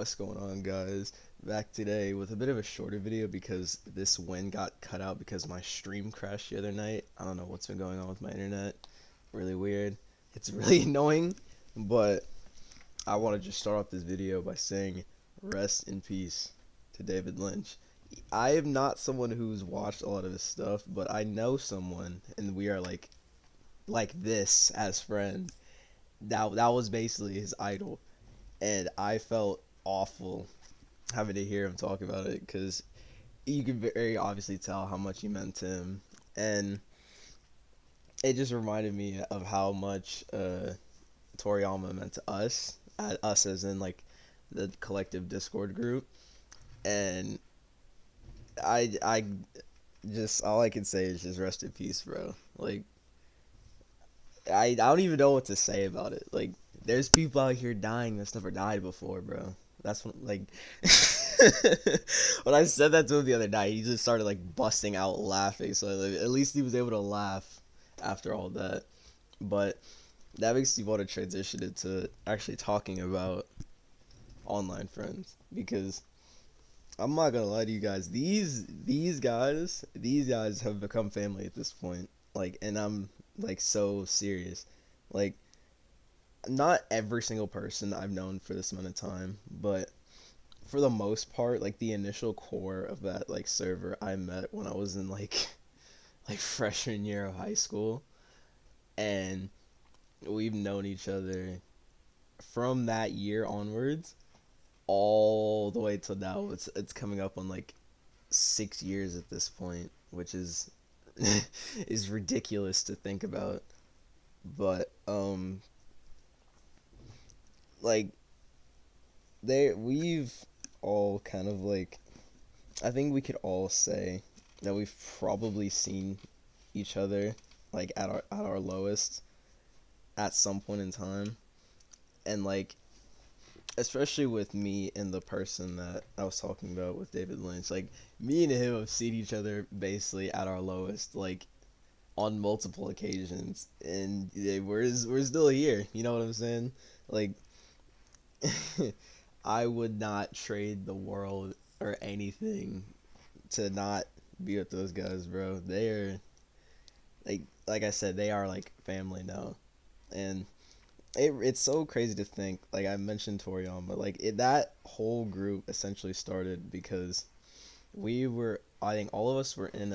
What's going on, guys? Back today with a bit of a shorter video because this win got cut out because my stream crashed the other night. I don't know what's been going on with my internet. Really weird. It's really annoying, but I want to just start off this video by saying rest in peace to David Lynch. I am not someone who's watched a lot of his stuff, but I know someone, and we are like this as friends. That was basically his idol, and I felt awful having to hear him talk about it because you could very obviously tell how much he meant to him, and it just reminded me of how much Toriyama meant to us, us as in like the collective Discord group, and I just all I can say is just rest in peace, bro. Like I don't even know what to say about it. Like there's people out here dying that's never died before, bro. That's what like when I said that to him the other night, he just started like busting out laughing. So like, at least he was able to laugh after all that. But that makes me want to transition into actually talking about online friends because I'm not gonna lie to you guys. These guys have become family at this point. Like, and I'm like so serious. Like, not every single person I've known for this amount of time, but for the most part, like the initial core of that like server I met when I was in like freshman year of high school, and we've known each other from that year onwards all the way till now. It's coming up on like 6 years at this point, which is is ridiculous to think about. But like we've all kind of like, I think we could all say that we've probably seen each other like at our lowest at some point in time, and like especially with me and the person that I was talking about with David Lynch, like me and him have seen each other basically at our lowest, like on multiple occasions, and yeah, we're still here. You know what I'm saying? Like, I would not trade the world or anything to not be with those guys, bro. They are like I said, they are like family now, and it's so crazy to think. Like I mentioned Toriyama, like that whole group essentially started because I think all of us were in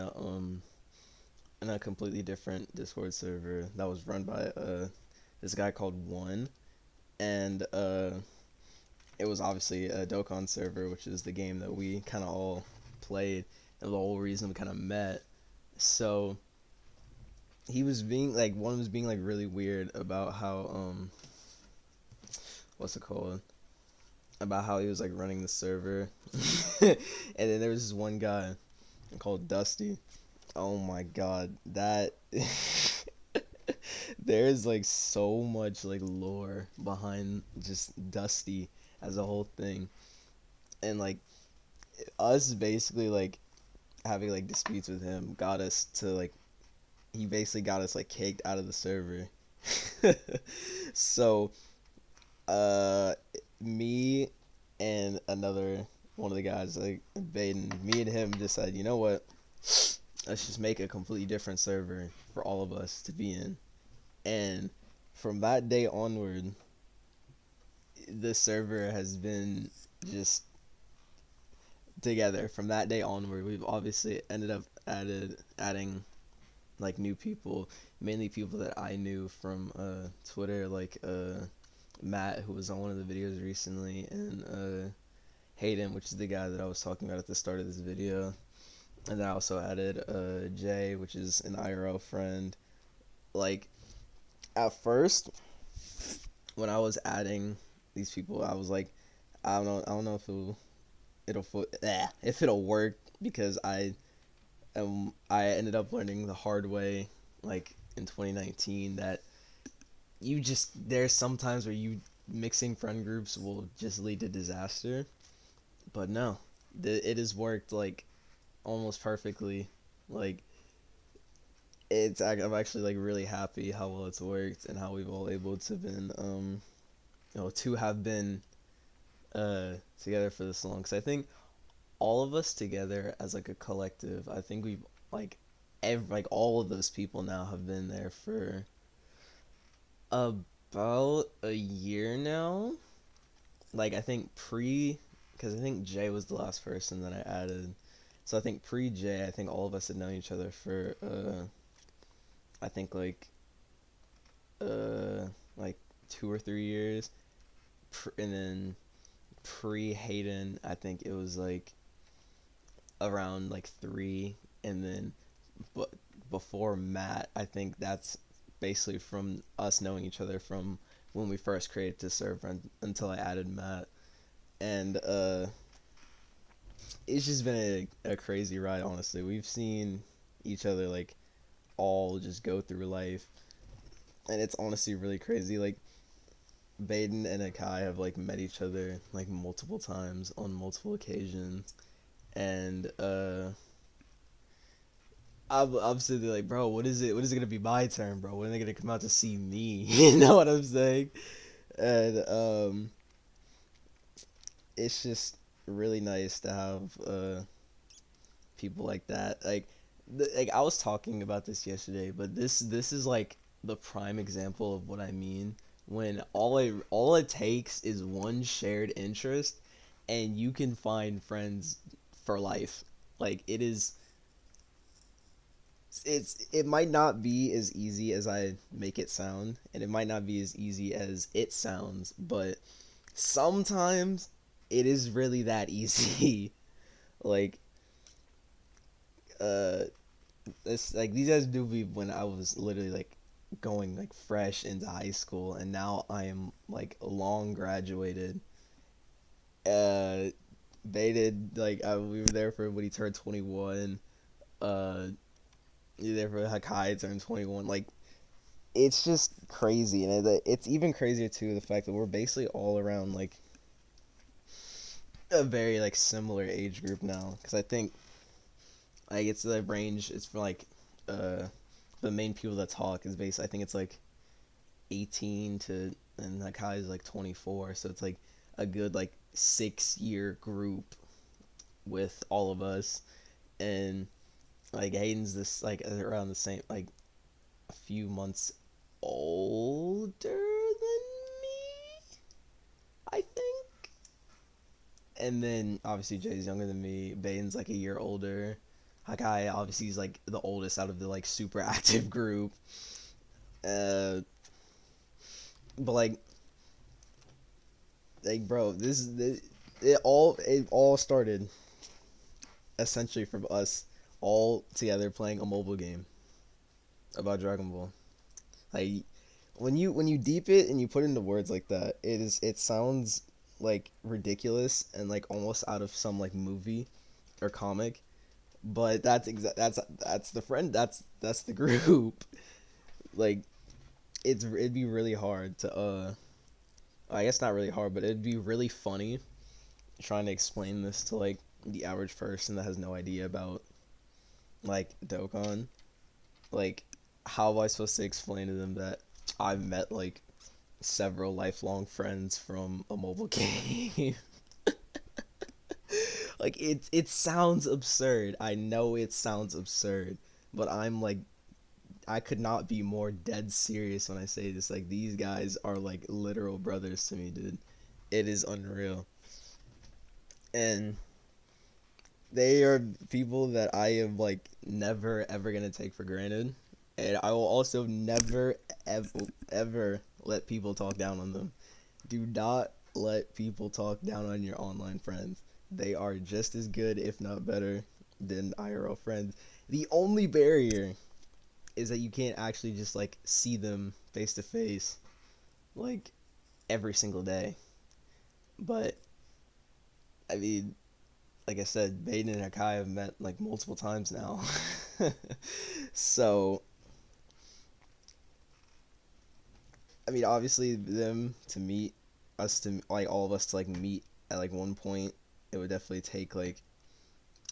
a completely different Discord server that was run by this guy called One, and it was obviously a Dokkan server, which is the game that we kind of all played, and the whole reason we kind of met. So he was being like One was being like really weird about how what's it called, about how he was like running the server, and then there was this one guy called Dusty. Oh my god, that there's like so much like lore behind just Dusty as a whole thing, and like us basically like having like disputes with him got us to like, he basically got us like kicked out of the server. So uh me and another one of the guys, like Baden, me and him decided, you know what, let's just make a completely different server for all of us to be in. And from that day onward, the server has been just together. From that day onward, we've obviously ended up adding like new people, mainly people that I knew from Twitter, like Matt, who was on one of the videos recently, and Hayden, which is the guy that I was talking about at the start of this video. And then I also added Jay, which is an IRL friend. Like at first, when I was adding these people, I was like, I don't know if if it'll work, because I ended up learning the hard way, like in 2019, that there's sometimes where you mixing friend groups will just lead to disaster. But no, it has worked like almost perfectly. Like I'm actually like really happy how well it's worked and how we've all able to been to have been together for this long. Because I think all of us together as like a collective, I think we've like like all of those people now have been there for about a year now. Like I think because I think Jay was the last person that I added. So I think pre Jay, I think all of us had known each other for I think uh like 2 or 3 years. And then pre Hayden, I think it was like around like 3, and then but before Matt, I think that's basically from us knowing each other from when we first created this server until I added Matt. And it's just been a crazy ride, honestly. We've seen each other like all just go through life, and it's honestly really crazy. Like Baden and Akai have like met each other like multiple times on multiple occasions, and I'm sitting there like, bro, what is it? What is it gonna be my turn, bro? When are they gonna come out to see me? You know what I'm saying? And it's just really nice to have people like that. Like I was talking about this yesterday, but this is like the prime example of what I mean when all it takes is one shared interest, and you can find friends for life. Like it might not be as easy as I make it sound, and it might not be as easy as it sounds, but sometimes it is really that easy. like uh it's like these guys knew me when I was literally like going like fresh into high school, and now I am like long graduated. uh they did like we were there for when he turned 21. uh you there for Hakai turned 21. Like it's just crazy, and it's even crazier too the fact that we're basically all around like a very like similar age group now, because I think like it's the range, it's for like uh the main people that talk is based, I think it's like 18 to, and like high is like 24, so it's like a good like 6 year group with all of us. And like Hayden's this like around the same, like a few months older than me, I think. And then obviously Jay's younger than me. Bane's like a year older. Hakai obviously is like the oldest out of the like super active group. Uh, but like bro, it all started essentially from us all together playing a mobile game about Dragon Ball. Like when you deep it and you put it into words like that, it sounds like ridiculous and like almost out of some like movie or comic. But that's the friend, that's the group. Like it'd be really hard to I guess not really hard, but it'd be really funny trying to explain this to like the average person that has no idea about like Dokkan. Like how am I supposed to explain to them that I've met like several lifelong friends from a mobile game? Like it sounds absurd. I know it sounds absurd, but I'm like I could not be more dead serious when I say this. Like these guys are like literal brothers to me, dude. It is unreal. And they are people that I am like never ever gonna take for granted. And I will also never ever let people talk down on them. Do not let people talk down on your online friends. They are just as good, if not better, than IRL friends. The only barrier is that you can't actually just like see them face to face like every single day. But I mean, like I said, Baden and Akai have met like multiple times now. So I mean, obviously them to meet us, to like all of us to like meet at like one point, it would definitely take like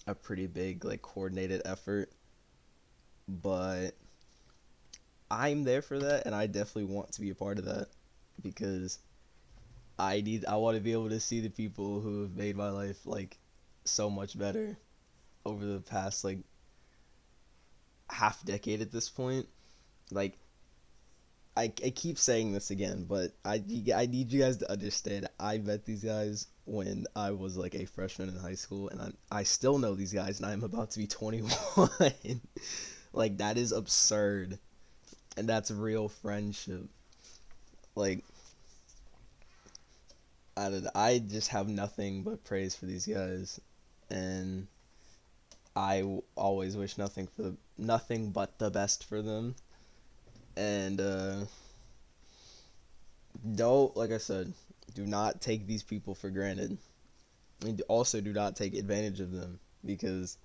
a pretty big like coordinated effort. But I'm there for that, and I definitely want to be a part of that because I want to be able to see the people who have made my life like so much better over the past like half decade at this point. Like I keep saying this again, but I need you guys to understand. I met these guys when I was like a freshman in high school, and I still know these guys, and I'm about to be 21. Like that is absurd, and that's real friendship. Like I just have nothing but praise for these guys, and always wish nothing but the best for them. And don't like I said, do not take these people for granted. And also do not take advantage of them because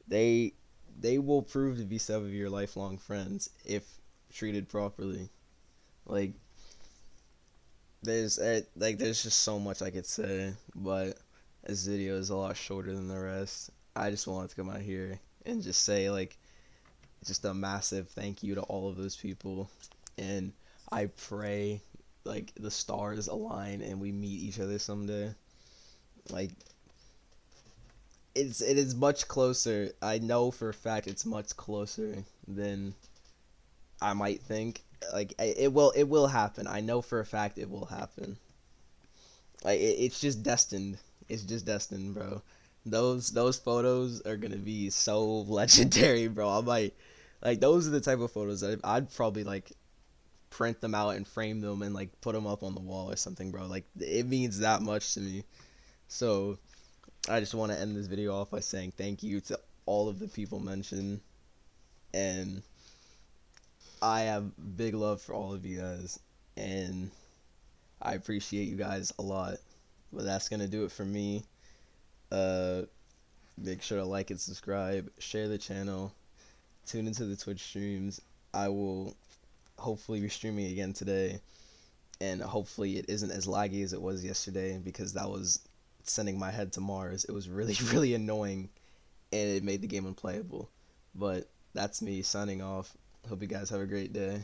they they will prove to be some of your lifelong friends if treated properly. Like there's just so much I could say, but this video is a lot shorter than the rest. I just wanted to come out here and just say like just a massive thank you to all of those people, and I pray like the stars align and we meet each other someday. Like it is much closer. I know for a fact it's much closer than I might think. Like it will happen. I know for a fact it will happen. Like it's just destined. It's just destined, bro. Those photos are gonna be so legendary, bro. I might like those are the type of photos that I'd probably like print them out and frame them and like put them up on the wall or something, bro. Like it means that much to me. So I just want to end this video off by saying thank you to all of the people mentioned, and I have big love for all of you guys, and I appreciate you guys a lot. But that's gonna do it for me. Uh, Make sure to like and subscribe, share the channel, tune into the Twitch streams. I will hopefully be streaming again today, and hopefully it isn't as laggy as it was yesterday because that was sending my head to Mars. It was really really annoying, and it made the game unplayable. But that's me signing off. Hope you guys have a great day.